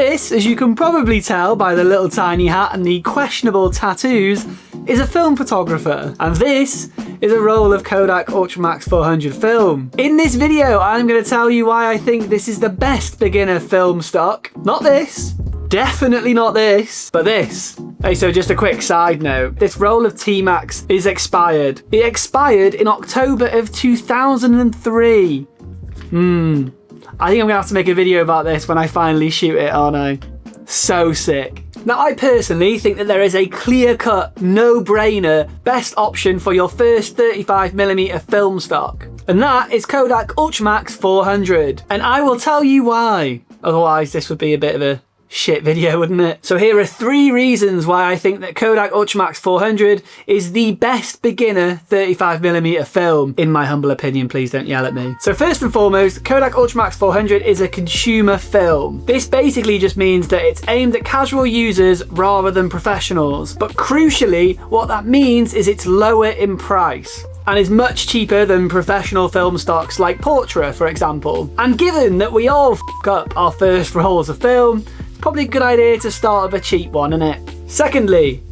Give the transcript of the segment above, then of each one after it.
this, as you can probably tell by the little tiny hat and the questionable tattoos, is a film photographer. And this is a roll of Kodak Ultramax 400 film. In this video, I'm going to tell you why I think this is the best beginner film stock. Not this. Definitely not this, but this. Hey, so just a quick side note. This roll of T-Max is expired. It expired in October of 2003. I think I'm gonna have to make a video about this when I finally shoot it, aren't I? So sick. Now, I personally think that there is a clear-cut, no-brainer best option for your first 35mm film stock. And that is Kodak Ultramax 400. And I will tell you why. Otherwise, this would be a bit of a shit video, wouldn't it? So here are 3 reasons why I think that Kodak Ultramax 400 is the best beginner 35mm film, in my humble opinion. Please don't yell at me. So first and foremost, Kodak Ultramax 400 is a consumer film. This basically just means that it's aimed at casual users rather than professionals. But crucially, what that means is it's lower in price and is much cheaper than professional film stocks like Portra, for example. And given that we all f*** up our first rolls of film, probably a good idea to start with a cheap one, isn't it? Secondly,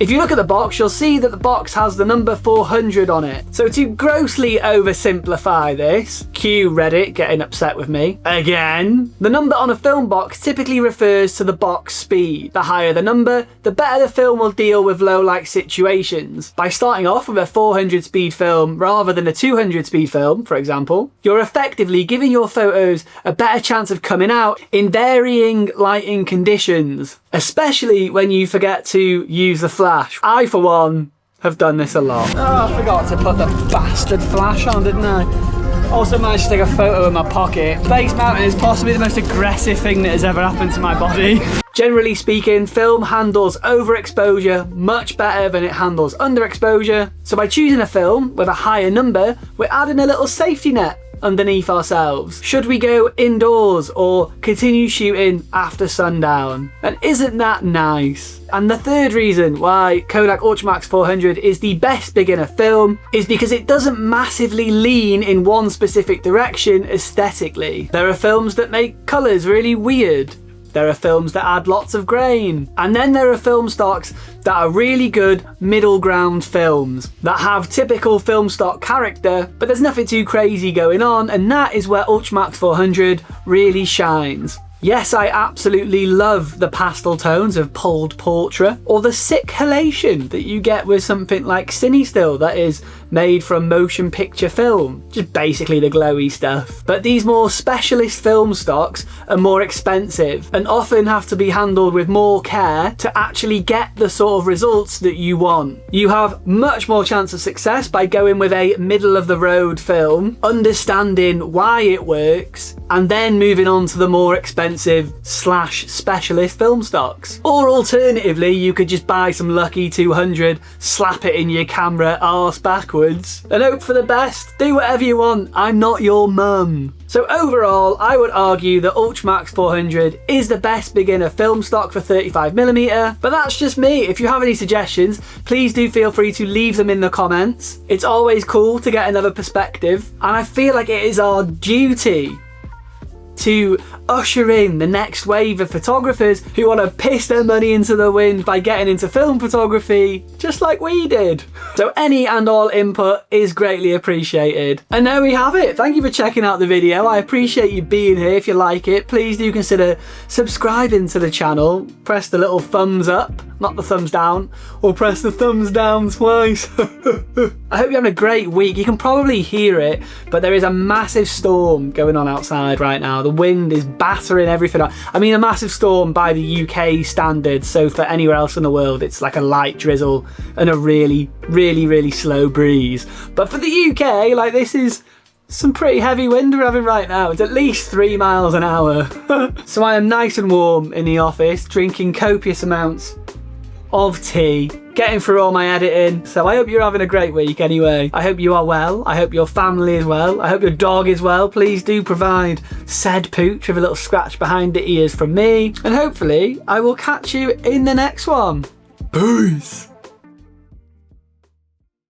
if you look at the box, you'll see that the box has the number 400 on it. So to grossly oversimplify this, cue Reddit getting upset with me again, the number on a film box typically refers to the box speed. The higher the number, the better the film will deal with low light situations. By starting off with a 400 speed film rather than a 200 speed film, for example, you're effectively giving your photos a better chance of coming out in varying lighting conditions, especially when you forget to use the flash. I, for one, have done this a lot. Oh, I forgot to put the bastard flash on, didn't I? Also managed to take a photo in my pocket. Base mounting is possibly the most aggressive thing that has ever happened to my body. Generally speaking, film handles overexposure much better than it handles underexposure. So by choosing a film with a higher number, we're adding a little safety net underneath ourselves. Should we go indoors or continue shooting after sundown? And isn't that nice? And the third reason why Kodak Ultramax 400 is the best beginner film is because it doesn't massively lean in one specific direction aesthetically. There are films that make colours really weird. There are films that add lots of grain. And then there are film stocks that are really good middle ground films that have typical film stock character, but there's nothing too crazy going on, and that is where Ultramax 400 really shines. Yes, I absolutely love the pastel tones of pulled Portra, or the sick halation that you get with something like CineStill that is made from motion picture film. Just basically the glowy stuff. But these more specialist film stocks are more expensive and often have to be handled with more care to actually get the sort of results that you want. You have much more chance of success by going with a middle of the road film, understanding why it works, and then moving on to the more expensive / specialist film stocks. Or alternatively, you could just buy some lucky 200, slap it in your camera arse backwards, and hope for the best. Do whatever you want, I'm not your mum. So overall, I would argue that Ultramax 400 is the best beginner film stock for 35mm, but that's just me. If you have any suggestions, please do feel free to leave them in the comments. It's always cool to get another perspective, and I feel like it is our duty to usher in the next wave of photographers who want to piss their money into the wind by getting into film photography, just like we did. So any and all input is greatly appreciated. And there we have it. Thank you for checking out the video. I appreciate you being here. If you like it, please do consider subscribing to the channel. Press the little thumbs up, not the thumbs down, or press the thumbs down twice. I hope you're having a great week. You can probably hear it, but there is a massive storm going on outside right now. The wind is battering everything up. I mean, a massive storm by the UK standards, so for anywhere else in the world it's like a light drizzle and a really slow breeze. But for the UK, like, this is some pretty heavy wind we're having right now. It's at least 3 miles an hour. So I am nice and warm in the office, drinking copious amounts of tea, getting through all my editing. So I hope you're having a great week anyway. I hope you are well. I hope your family is well. I hope your dog is well. Please do provide said pooch with a little scratch behind the ears from me. And hopefully I will catch you in the next one. Peace.